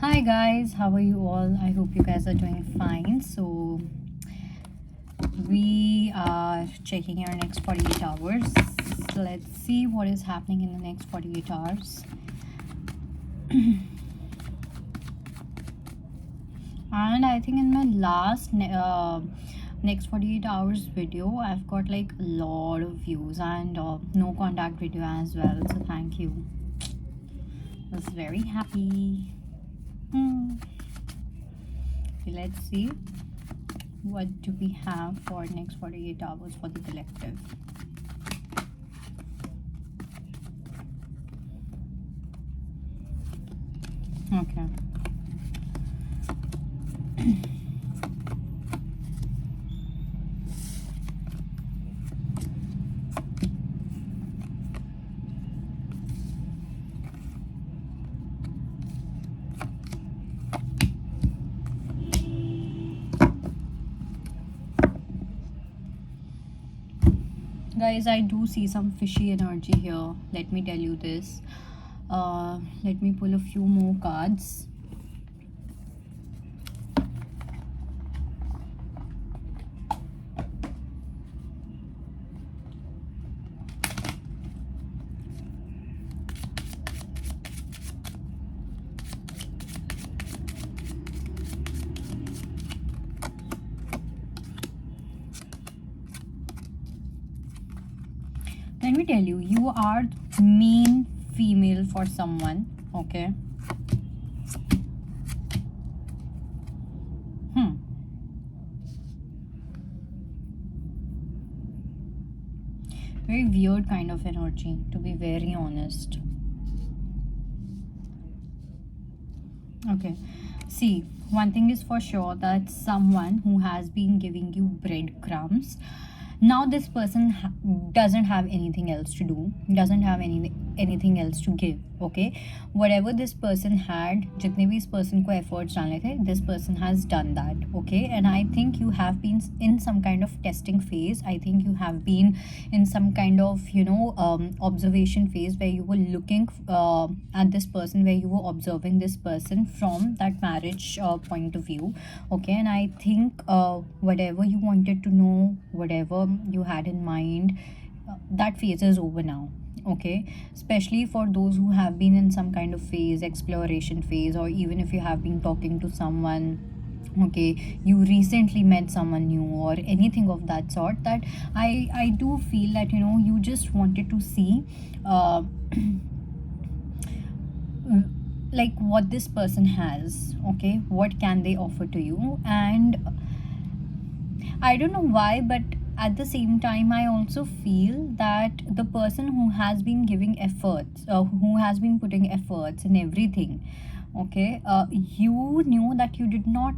Hi guys, how are you all? I hope you guys are doing fine. So, we are checking our next 48 hours. Let's see what is happening in the next 48 hours. And I think in my last next 48 hours video, I've got like a lot of views and no contact video as well. So, thank you. I was very happy. Okay, let's see. What do we have for next 48 hours for the collective? Okay. Guys, I do see some fishy energy here. Let me tell you this. Let me pull a few more cards. Let me tell you, you are main female for someone, okay? Very weird kind of energy, to be very honest. Okay, see, one thing is for sure, that someone who has been giving you breadcrumbs, now this person doesn't have anything else to do, doesn't have anything else to give. Okay, whatever this person had, jitne bhi is person ko efforts डालने थे, this person has done that. Okay, and I think you have been in some kind of testing phase. I think you have been in some kind of observation phase where you were looking at this person, where you were observing this person from that marriage point of view. Okay, and I think whatever you wanted to know, whatever you had in mind, that phase is over now. Okay, especially for those who have been in some kind of phase, exploration phase, or even if you have been talking to someone, okay, you recently met someone new or anything of that sort, that I do feel that you just wanted to see like what this person has. Okay, what can they offer to you? And I don't know why, but at the same time, I also feel that the person who has been giving efforts, who has been putting efforts in everything, okay, you knew that you did not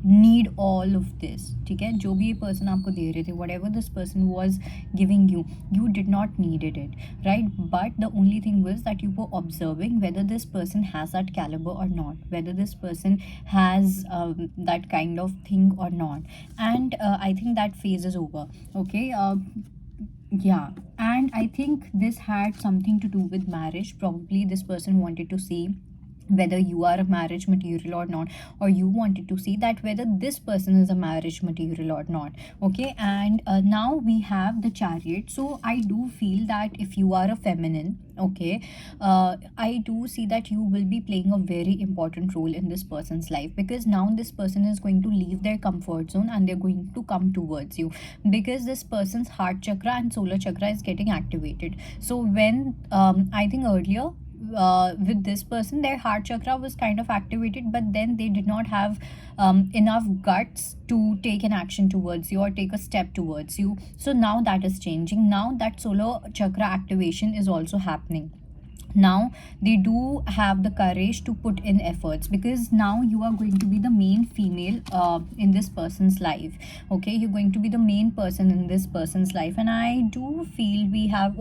need all of this. ठीक है, जो भी ये person आपको दे रहे थे, whatever this person was giving you, you did not needed it, right? But the only thing was that you were observing whether this person has that caliber or not, whether this person has that kind of thing or not. And I think that phase is over. Okay, yeah, and I think this had something to do with marriage. Probably this person wanted to see whether you are a marriage material or not, or you wanted to see that whether this person is a marriage material or not. Okay, and now we have the Chariot. So I do feel that if you are a feminine, okay, I do see that you will be playing a very important role in this person's life, because now this person is going to leave their comfort zone and they're going to come towards you, because this person's heart chakra and solar chakra is getting activated. So when I think earlier, with this person, their heart chakra was kind of activated, but then they did not have enough guts to take an action towards you or take a step towards you. So now that is changing. Now that solar chakra activation is also happening. Now they do have the courage to put in efforts, because now you are going to be the main female in this person's life. Okay, you're going to be the main person in this person's life, and I do feel we have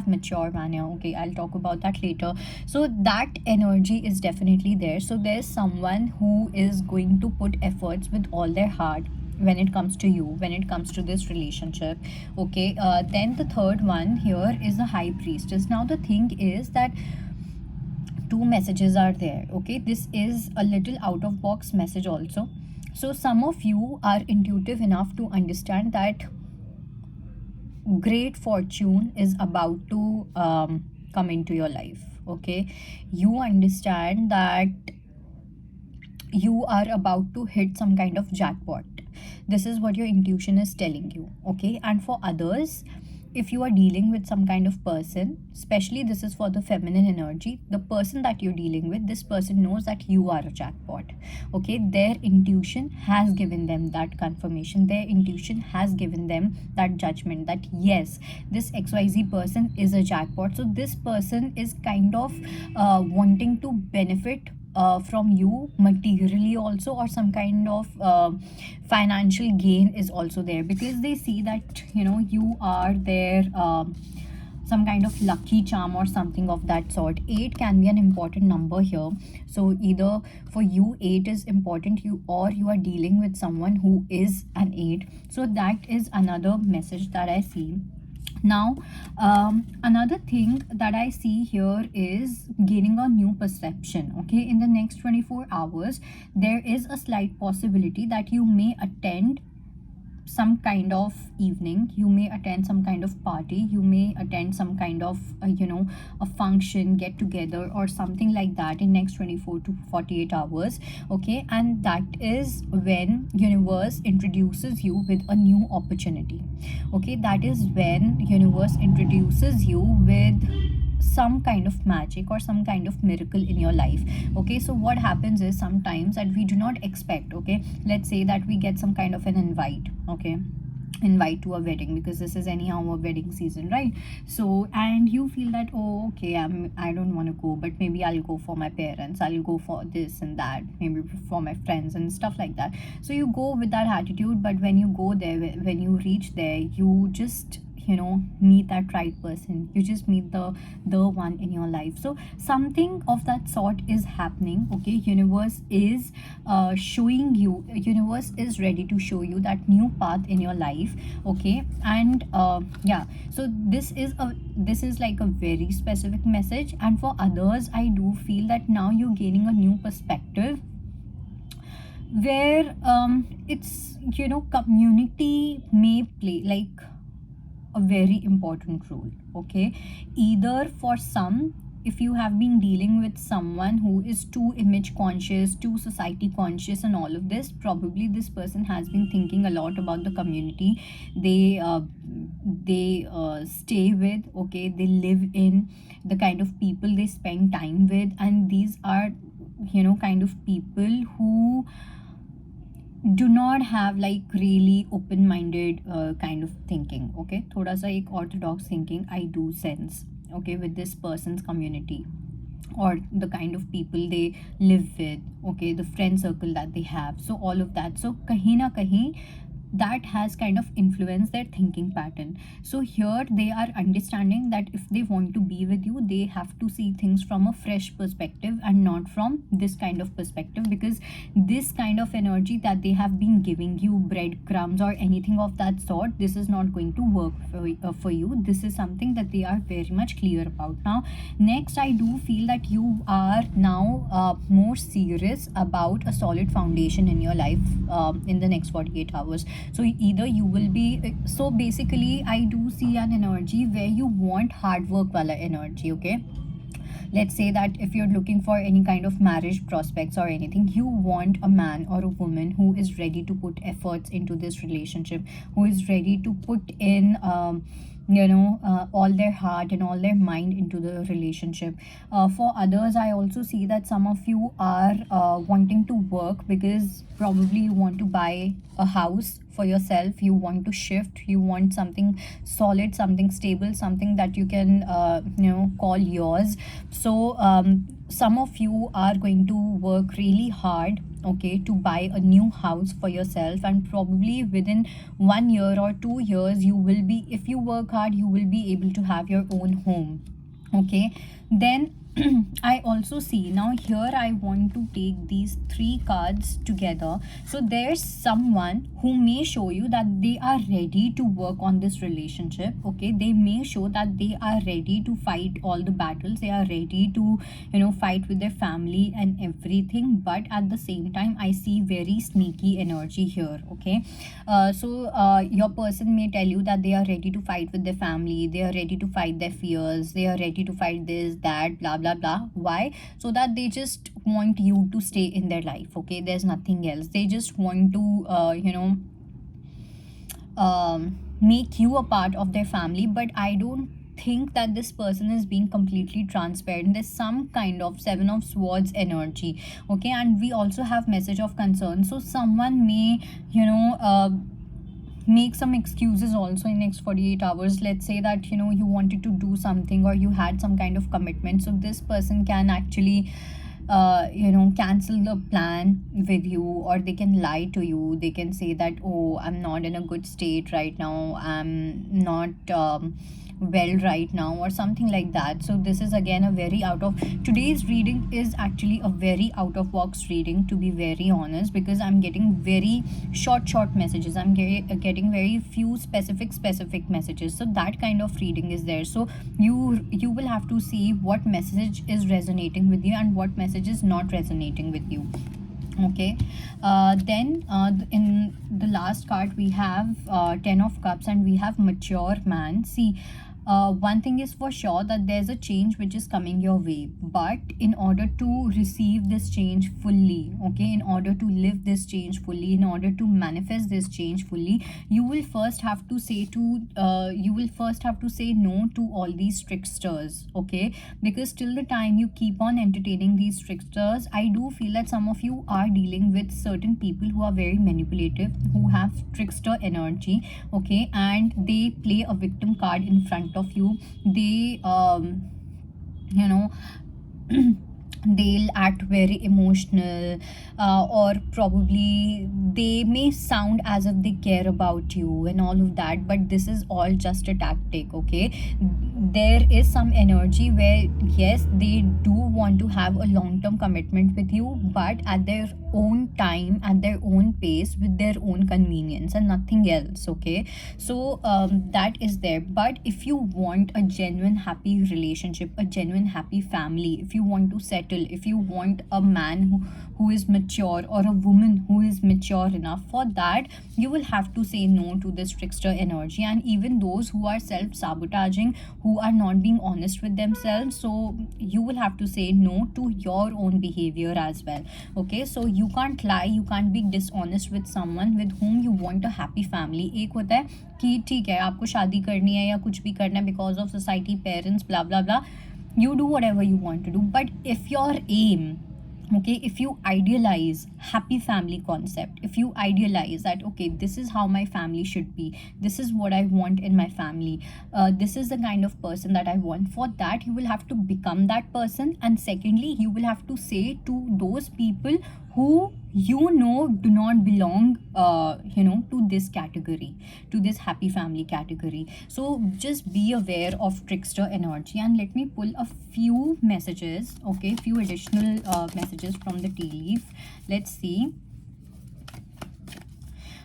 mature mania. Okay, I'll talk about that later. So that energy is definitely there. So there's someone who is going to put efforts with all their heart when it comes to you, when it comes to this relationship. Okay, then the third one here is the High Priestess. Now the thing is that two messages are there. Okay, this is a little out of box message also. So some of you are intuitive enough to understand that great fortune is about to come into your life. Okay, you understand that you are about to hit some kind of jackpot. This is what your intuition is telling you. Okay, and for others, if you are dealing with some kind of person, especially this is for the feminine energy, the person that you're dealing with, this person knows that you are a jackpot. Okay, their intuition has given them that confirmation, their intuition has given them that judgment that yes, this XYZ person is a jackpot. So this person is kind of wanting to benefit from you materially also, or some kind of financial gain is also there, because they see that you are their some kind of lucky charm or something of that sort. 8 can be an important number here. So either for you 8 is important, you or you are dealing with someone who is an 8. So that is another message that I see. Now, another thing that I see here is gaining a new perception. Okay, in the next 24 hours, there is a slight possibility that you may attend some kind of evening, you may attend some kind of party, you may attend some kind of a function, get together or something like that in next 24 to 48 hours. Okay, and that is when universe introduces you with a new opportunity. Okay, that is when universe introduces you with some kind of magic or some kind of miracle in your life. Okay, so what happens is sometimes that we do not expect. Okay, let's say that we get some kind of an invite. Okay, invite to a wedding, because this is anyhow a wedding season, right? So, and you feel that, oh okay, I don't want to go, but maybe I'll go for my parents, I'll go for this and that, maybe for my friends and stuff like that. So you go with that attitude, but when you go there, when you reach there, you just meet that right person, you just meet the one in your life. So something of that sort is happening. Okay, universe is showing you, universe is ready to show you that new path in your life. Okay, and yeah, so this is like a very specific message. And for others, I do feel that now you're gaining a new perspective where it's community may play like a very important role. Okay, either for some, if you have been dealing with someone who is too image conscious, too society conscious and all of this, probably this person has been thinking a lot about the community they stay with. Okay, they live in, the kind of people they spend time with, and these are kind of people who do not have like really open-minded kind of thinking. Okay, thoda sa ek orthodox thinking I do sense. Okay, with this person's community or the kind of people they live with. Okay, the friend circle that they have, so all of that, so kahin na kahin that has kind of influenced their thinking pattern. So here they are understanding that if they want to be with you, they have to see things from a fresh perspective and not from this kind of perspective, because this kind of energy that they have been giving you, breadcrumbs or anything of that sort, this is not going to work for you. This is something that they are very much clear about. Now next, I do feel that you are now more serious about a solid foundation in your life in the next 48 hours. So either you will be, so basically I do see an energy where you want hard work wala energy. Okay, let's say that if you're looking for any kind of marriage prospects or anything, you want a man or a woman who is ready to put efforts into this relationship, who is ready to put in all their heart and all their mind into the relationship. For others, I also see that some of you are wanting to work, because probably you want to buy a house for yourself, you want to shift, you want something solid, something stable, something that you can call yours. So some of you are going to work really hard, okay, to buy a new house for yourself, and probably within 1 year or 2 years, you will be, if you work hard, you will be able to have your own home. Okay, then I also see now here. I want to take these three cards together. So there's someone who may show you that they are ready to work on this relationship. Okay, they may show that they are ready to fight all the battles. They are ready to, fight with their family and everything. But at the same time, I see very sneaky energy here. Okay, your person may tell you that they are ready to fight with their family. They are ready to fight their fears. They are ready to fight this, that, blah blah blah. Why? So that they just want you to stay in their life. Okay, there's nothing else. They just want to make you a part of their family. But I don't think that this person is being completely transparent. There's some kind of seven of swords energy. Okay, and we also have message of concern. So someone may make some excuses also in next 48 hours. Let's say that you wanted to do something, or you had some kind of commitment, so this person can actually cancel the plan with you, or they can lie to you. They can say that, oh, I'm not in a good state right now, I'm not well right now, or something like that. So this is again a very out of, today's reading is actually a very out of box reading, to be very honest, because I'm getting very short messages. I'm getting very few specific messages. So that kind of reading is there. So you will have to see what message is resonating with you and what message is not resonating with you. Okay, then in the last card we have 10 of cups, and we have mature man. See, one thing is for sure, that there's a change which is coming your way, but in order to receive this change fully, okay, in order to live this change fully, in order to manifest this change fully, you will first have to say no to all these tricksters. Okay, because till the time you keep on entertaining these tricksters, I do feel that some of you are dealing with certain people who are very manipulative, who have trickster energy. Okay, and they play a victim card in front of you. They you know they'll act very emotional, or probably they may sound as if they care about you and all of that, but this is all just a tactic. Okay, there is some energy where yes, they do want to have a long-term commitment with you, but at their own time, at their own pace, with their own convenience, and nothing else. Okay, so that is there. But if you want a genuine happy relationship, a genuine happy family, if you want to settle, if you want a man who is mature, or a woman who is mature enough, for that you will have to say no to this trickster energy. And even those who are self-sabotaging, who are not being honest with themselves, so you will have to say no to your own behavior as well. Okay, so you can't lie, you can't be dishonest with someone with whom you want a happy family. एक होता है कि ठीक है, आपको शादी करनी है या कुछ भी करना है because of society, parents, blah blah blah, you do whatever you want to do. But if your aim, okay, if you idealize happy family concept, if you idealize that, okay, this is how my family should be, this is what I want in my family, this is the kind of person that I want, for that you will have to become that person. And secondly, you will have to say to those people who do not belong to this category, to this happy family category. So just be aware of trickster energy. And let me pull a few messages, okay, few additional messages from the tea leaf. Let's see.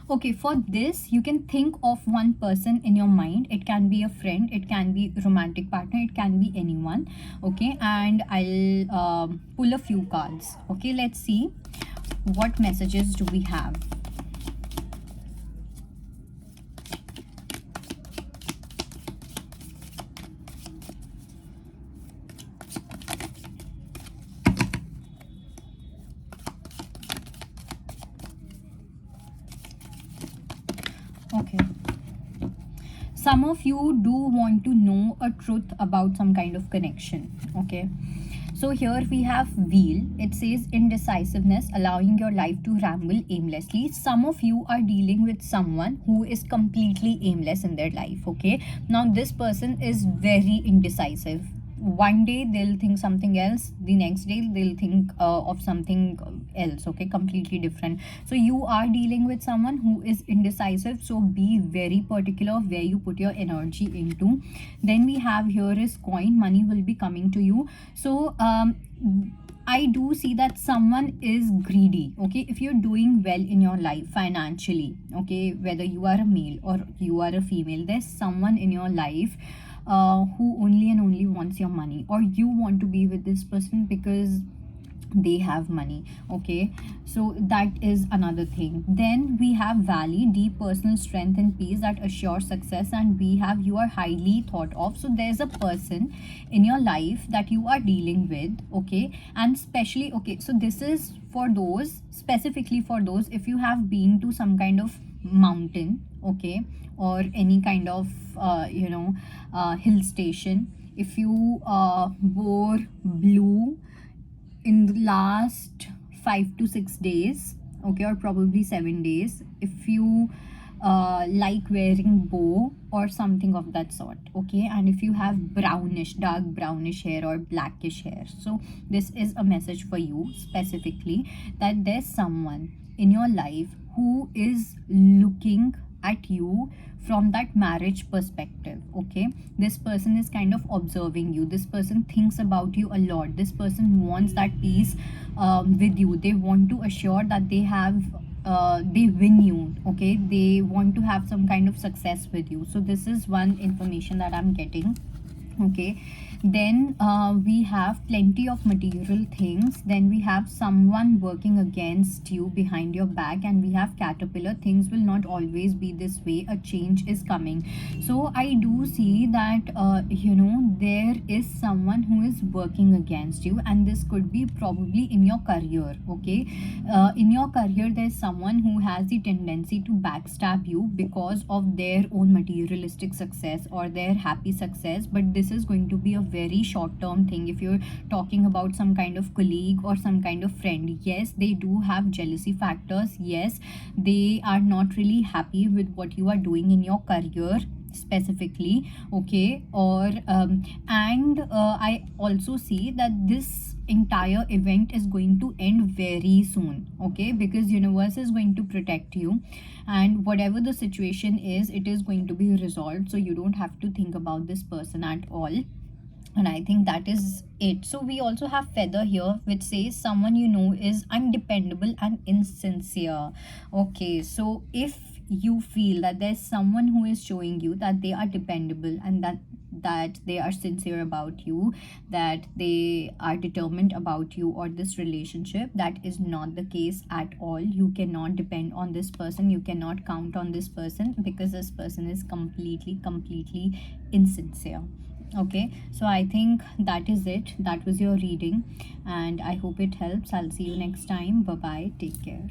Okay, for this you can think of one person in your mind. It can be a friend, it can be romantic partner, it can be anyone. Okay, and I'll pull a few cards. Okay, let's see what messages do we have. Okay, some of you do want to know a truth about some kind of connection. Okay, so here we have wheel. It says indecisiveness, allowing your life to ramble aimlessly. Some of you are dealing with someone who is completely aimless in their life. Okay, now this person is very indecisive. one day they'll think something else, the next day they'll think of something else, okay, completely different. So you are dealing with someone who is indecisive, so be very particular where you put your energy into. Then we have here is coin, money will be coming to you. So I do see that someone is greedy, okay? If you're doing well in your life financially, okay, whether you are a male or you are a female, there's someone in your life who only and only wants your money, or you want to be with this person because they have money, okay? So that is another thing. Then we have valley, deep personal strength and peace that assure success. And we have you are highly thought of. So there's a person in your life that you are dealing with, okay? And especially, okay, so this is for those, specifically for those, if you have been to some kind of mountain, okay, or any kind of hill station, if you wore blue in the last 5 to 6 days, okay, or probably 7 days, if you like wearing bow or something of that sort, okay, and if you have brownish, dark brownish hair or blackish hair, so this is a message for you specifically, that there's someone in your life who is looking at you from that marriage perspective, okay? This person is kind of observing you, this person thinks about you a lot, this person wants that peace with you, they want to assure that they have they win you, okay, they want to have some kind of success with you. So this is one information that I'm getting, okay. Then we have plenty of material things. Then we have someone working against you behind your back, and we have caterpillar, things will not always be this way, a change is coming. So I do see that there is someone who is working against you, and this could be probably in your career, okay. In your career there's someone who has the tendency to backstab you because of their own materialistic success or their happy success, but this is going to be a very short term thing. If you're talking about some kind of colleague or some kind of friend, yes, they do have jealousy factors, yes, they are not really happy with what you are doing in your career specifically, okay, or I also see that this entire event is going to end very soon, okay, because universe is going to protect you, and whatever the situation is, it is going to be resolved, so you don't have to think about this person at all. And I think that is it. So we also have feather here, which says someone you know is undependable and insincere, okay. So if you feel that there's someone who is showing you that they are dependable and that they are sincere about you, that they are determined about you or this relationship, that is not the case at all. You cannot depend on this person, you cannot count on this person, because this person is completely insincere, okay. So I think that is it, that was your reading, and I hope it helps. I'll see you next time. Bye bye, take care.